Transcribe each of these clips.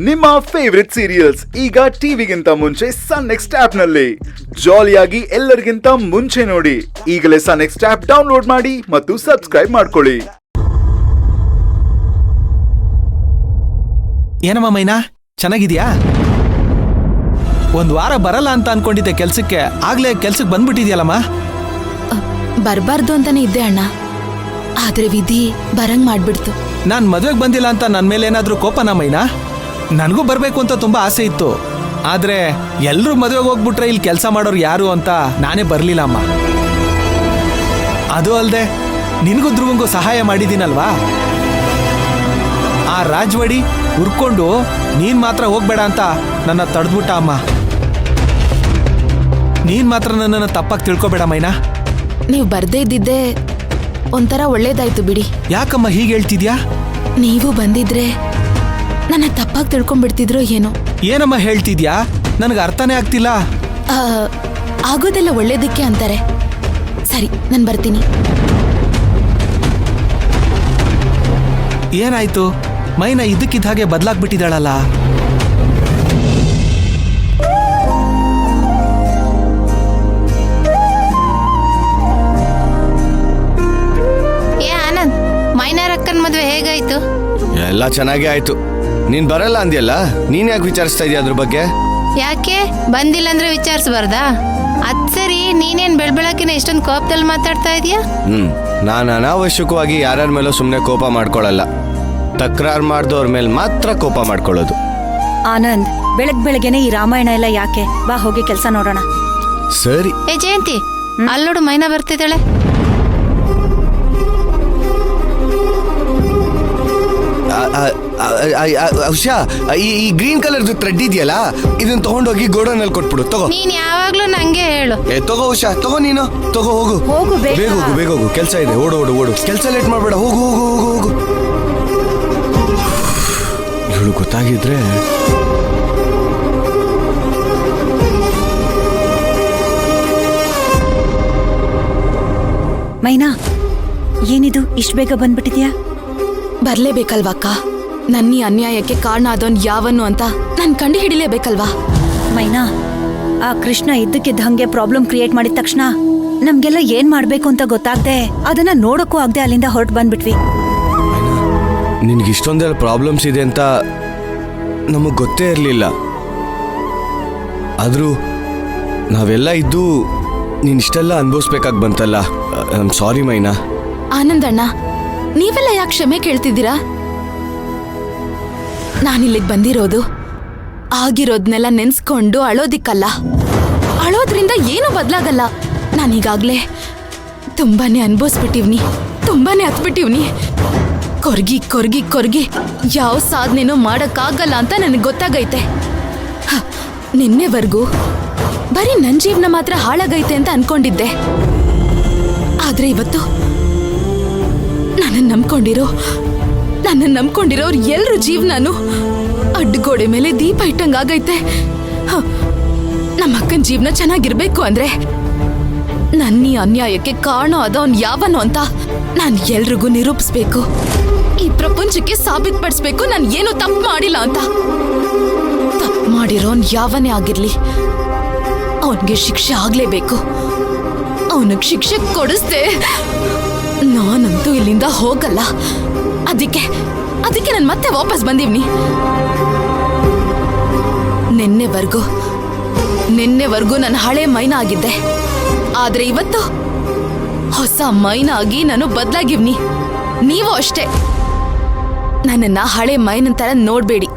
ನಿಮ್ಮ favourite serials ಈಗ ಟಿವಿಗಿಂತ ಮುಂಚೆ ಸನ್ ನೆಕ್ಸ್ಟ್ ಆಪ್ ನಲ್ಲಿ ಜಾಲಿಯಾಗಿ ಎಲ್ಲರಿಗಿಂತ ಮುಂಚೆ ನೋಡಿ. ಈಗಲೇ ಸನ್ ನೆಕ್ಸ್ಟ್ ಆಪ್ ಡೌನ್ಲೋಡ್ ಮಾಡಿ ಮತ್ತು ಸಬ್ಸ್ಕ್ರೈಬ್ ಮಾಡ್ಕೊಳ್ಳಿ. ಏನಮ್ಮ ಮೈನಾ, ಚೆನ್ನಾಗಿದ್ಯಾ? ಒಂದ್ ವಾರ ಬರಲ್ಲ ಅಂತ ಅನ್ಕೊಂಡಿದ್ದೆ ಕೆಲ್ಸಕ್ಕೆ, ಆಗ್ಲೇ ಕೆಲ್ಸಕ್ಕೆ ಬಂದ್ಬಿಟ್ಟಿದ್ಯಲ್ಲಮ್ಮ. ಬರ್ಬಾರ್ದು ಅಂತಾನೆ ಇದ್ದೆ ಅಣ್ಣ, ಆದ್ರೆ ವಿಧಿ ಬರಂಗ್ ಮಾಡ್ಬಿಡ್ತು. ನಾನ್ ಮದ್ವೆಗ್ ಬಂದಿಲ್ಲ ಅಂತ ನನ್ ಮೇಲೆ ಏನಾದ್ರೂ ಕೋಪನಾ ಮೈನಾ? ನನಗೂ ಬರ್ಬೇಕು ಅಂತ ತುಂಬಾ ಆಸೆ ಇತ್ತು, ಆದ್ರೆ ಎಲ್ರೂ ಮದ್ವೆಗೆ ಹೋಗ್ಬಿಟ್ರೆ ಇಲ್ಲಿ ಕೆಲಸ ಮಾಡೋರು ಯಾರು ಅಂತ ನಾನೇ ಬರ್ಲಿಲ್ಲ ಅಮ್ಮ. ಅದು ಅಲ್ದೆ ನಿನ್ಗೂ ಧ್ರುವಂಗೂ ಸಹಾಯ ಮಾಡಿದ್ದೀನಲ್ವಾ. ಆ ರಾಜ್ವಾಡಿ ಹುರ್ಕೊಂಡು ನೀನ್ ಮಾತ್ರ ಹೋಗ್ಬೇಡ ಅಂತ ನನ್ನ ತಡೆದ್ಬಿಟ್ಟ ಅಮ್ಮ. ನೀನ್ ಮಾತ್ರ ನನ್ನನ್ನು ತಪ್ಪಾಗಿ ತಿಳ್ಕೊಬೇಡ ಮೈನಾ. ನೀವು ಬರ್ದೇ ಇದ್ದಿದ್ದೆ ಒಂಥರ ಒಳ್ಳೇದಾಯ್ತು ಬಿಡಿ. ಯಾಕಮ್ಮ ಹೀಗೆ ಹೇಳ್ತಿದ್ಯಾ? ನೀವು ಬಂದಿದ್ರೆ ನನ್ನ ತಪ್ಪಾಗಿ ತಿಳ್ಕೊಂಡ್ಬಿಡ್ತಿದ್ರು ಏನೋ. ಏನಮ್ಮ ಹೇಳ್ತಿದ್ಯಾ? ನನಗೆ ಅರ್ಥನೇ ಆಗ್ತಿಲ್ಲ. ಆಗೋದೆಲ್ಲ ಒಳ್ಳೇದಕ್ಕೆ ಅಂತಾರೆ. ಸರಿ, ನಾನು ಬರ್ತೀನಿ. ಏನಾಯ್ತು? ಮೈನಾ ಇದಕ್ಕಿದ್ದ ಹಾಗೆ ಬದಲಾಗ್ಬಿಟ್ಟಿದ್ದಾಳಲ್ಲ. ಆನಂದ್, ಮೈನಾರ್ ಅಕ್ಕನ ಮದುವೆ ಹೇಗಾಯ್ತು? ಎಲ್ಲ ಚೆನ್ನಾಗೇ ಆಯ್ತು. ನೀನ್ ಬರಲ್ಲ ಅಂದ್ಯಲ್ಲ, ನೀನ್ ಯಾಕೆ ವಿಚಾರಿಸ್ತಾ ಇದೀಯ ಅದ್ರ ಬಗ್ಗೆ? ಯಾಕೆ ಬಂದಿಲ್ಲ ಅಂದ್ರೆ ವಿಚಾರಿಸಬಾರ್ದಾ? ಅದ್ ಸರಿ, ನೀನೇನ್ ಬೆಳ್ಬೆಳಕಿನ ಇಷ್ಟೊಂದು ಕೋಪದಲ್ಲಿ ಮಾತಾಡ್ತಾ ಇದೀಯಾ? ನಾನು ಅನಾವಶ್ಯಕವಾಗಿ ಯಾರ್ಯಾರ ಮೇಲೂ ಸುಮ್ಮನೆ ಕೋಪ ಮಾಡ್ಕೊಳ್ಳಲ್ಲ. ತಕರಾರು ಮಾಡ್ದವ್ರ ಮೇಲೆ ಮಾತ್ರ ಕೋಪ ಮಾಡ್ಕೊಳ್ಳೋದು. ಆನಂದ್, ಬೆಳಗ್ಗೆನೆ ಈ ರಾಮಾಯಣ ಎಲ್ಲ ಯಾಕೆ? ಬಾ ಹೋಗಿ ಕೆಲಸ ನೋಡೋಣ. ಸರಿ. ಏ ಜಯಂತಿ, ಅಲ್ಲೋಡು ಮೈನಾ ಬರ್ತಿದ್ದಾಳೆ. ಉಷಾ, ಈ ಗ್ರೀನ್ ಕಲರ್ ಥ್ರೆಡ್ ಇದೆಯಲ್ಲ, ಇದನ್ನ ತಗೊಂಡೋಗಿ ಗೋಡೌನಲ್ಲಿ ಕೊಟ್ಬಿಡು. ತಗೋ. ನೀನ್ ಯಾವಾಗ್ಲೂ ನಂಗೆ ಹೇಳು. ತಗೋ ಉಷಾ, ತಗೋ. ನೀನು ತಗೋ, ಹೋಗು. ಬೇಗ ಹೋಗು. ಕೆಲಸ ಇದೆ. ಓಡು. ಕೆಲಸ ಲೇಟ್ ಮಾಡ್ಬೇಡ. ಹೋಗು. ಇವಳು ಗೊತ್ತಾಗಿದ್ರೆ. ಮೈನಾ, ಏನಿದು ಇಷ್ಟು ಬೇಗ ಬಂದ್ಬಿಟ್ಟಿದ್ಯಾ? ಬರ್ಲೇಬೇಕಲ್ವಾಕ್ಕ? ನನ್ನ ಈ ಅನ್ಯಾಯಕ್ಕೆ ಕಾರಣ ಆದವನ್ ಯಾವನು ಅಂತ ನಾನು ಕಂಡು ಹಿಡಿಲೇಬೇಕಲ್ವಾ? ಮೈನಾ, ಆ ಕೃಷ್ಣ ಇದ್ದಕ್ಕಿದ್ದ ಹಂಗೆ ಪ್ರಾಬ್ಲಮ್ ಕ್ರಿಯೇಟ್ ಮಾಡಿದ ತಕ್ಷಣ ನಮ್ಗೆಲ್ಲ ಏನ್ ಮಾಡ್ಬೇಕು ಅಂತ ಗೊತ್ತಾಗ್ದೆ, ಅದನ್ನ ನೋಡಕ್ಕೂ ಆಗದೆ ಅಲ್ಲಿಂದ ಹೊರಟು ಬಂದ್ಬಿಟ್ವಿ. ನಿನ್ಗೆ ಇಷ್ಟೊಂದೆಲ್ಲ ಪ್ರಾಬ್ಲಮ್ಸ್ ಇದೆ ಅಂತ ನಮಗ್ ಗೊತ್ತೇ ಇರಲಿಲ್ಲ. ಆದ್ರೂ ನಾವೆಲ್ಲ ಇದ್ದು ನೀನ್ ಇಷ್ಟೆಲ್ಲ ಅನ್ಭವಿಸ್ಬೇಕಾಗಿ ಬಂತಲ್ಲ. ಸಾರಿ ಮೈನಾ. ಆನಂದಣ್ಣ, ನೀವೆಲ್ಲ ಯಾಕೆ ಕ್ಷಮೆ ಕೇಳ್ತಿದ್ದೀರಾ? ನಾನಿಲ್ಲಿಗೆ ಬಂದಿರೋದು ಆಗಿರೋದ್ನೆಲ್ಲ ನೆನ್ಸ್ಕೊಂಡು ಅಳೋದಿಕ್ಕಲ್ಲ. ಅಳೋದ್ರಿಂದ ಏನೂ ಬದಲಾಗಲ್ಲ. ನಾನೀಗಾಗ್ಲೇ ತುಂಬಾನೇ ಅನ್ಭವಿಸ್ಬಿಟ್ಟಿವ್ನಿ, ತುಂಬಾನೇ ಹತ್ಬಿಟ್ಟಿವ್ನಿ. ಕೊರ್ಗಿ ಯಾವ ಸಾಧನೆನೂ ಮಾಡಕ್ಕಾಗಲ್ಲ ಅಂತ ನನಗೆ ಗೊತ್ತಾಗೈತೆ. ನಿನ್ನೆವರೆಗೂ ಬರೀ ನನ್ನ ಜೀವನ ಮಾತ್ರ ಹಾಳಾಗೈತೆ ಅಂತ ಅನ್ಕೊಂಡಿದ್ದೆ. ಆದ್ರೆ ಇವತ್ತು ನನ್ನನ್ನು ನಂಬ್ಕೊಂಡಿರೋರು ಎಲ್ರ ಜೀವನಾನು ಅಡ್ಡಗೋಡೆ ಮೇಲೆ ದೀಪ ಇಟ್ಟಂಗಾಗೈತೆ. ನಮ್ಮ ಅಕ್ಕನ ಜೀವನ ಚೆನ್ನಾಗಿರ್ಬೇಕು ಅಂದ್ರೆ ನನ್ನ ಈ ಅನ್ಯಾಯಕ್ಕೆ ಕಾರಣ ಅದವನ್ ಯಾವನು ಅಂತ ನಾನು ಎಲ್ರಿಗೂ ನಿರೂಪಿಸ್ಬೇಕು. ಈ ಪ್ರಪಂಚಕ್ಕೆ ಸಾಬೀತ್ಪಡಿಸ್ಬೇಕು ನಾನು ಏನು ತಪ್ಪು ಮಾಡಿಲ್ಲ ಅಂತ. ತಪ್ಪು ಮಾಡಿರೋನ್ ಯಾವನೇ ಆಗಿರ್ಲಿ, ಅವನಿಗೆ ಶಿಕ್ಷೆ ಆಗ್ಲೇಬೇಕು. ಅವನಿಗೆ ಶಿಕ್ಷೆ ಕೊಡಿಸ್ದೆ ನಾನಂತೂ ಇಲ್ಲಿಂದ ಹೋಗಲ್ಲ. ಅದಕ್ಕೆ ನಾನು ಮತ್ತೆ ವಾಪಸ್ ಬಂದಿವ್ನಿ. ನಿನ್ನೆವರೆಗೂ ನನ್ನ ಹಳೆ ಮೈನಾ ಆಗಿದ್ದೆ. ಆದ್ರೆ ಇವತ್ತು ಹೊಸ ಮೈನಾ ಆಗಿ ನಾನು ಬದಲಾಗಿವ್ನಿ. ನೀವು ಅಷ್ಟೇ. ನನ್ನನ್ನ ಹಳೆ ಮೈನನ್ ತರ ನೋಡ್ಬೇಡಿ.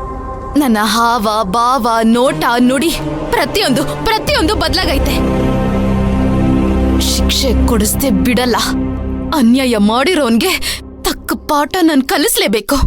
ನನ್ನ ಹಾವ, ಭಾವ, ನೋಟ, ನುಡಿ ಪ್ರತಿಯೊಂದು ಬದಲಾಗೈತೆ. ಶಿಕ್ಷೆ ಕೊಡಿಸ್ದೆ ಬಿಡಲ್ಲ. ಅನ್ಯಾಯ ಮಾಡಿರೋನ್ಗೆ ತಕ್ಕ ಪಾಠ ನಾನು ಕಲಿಸ್ಲೇಬೇಕು.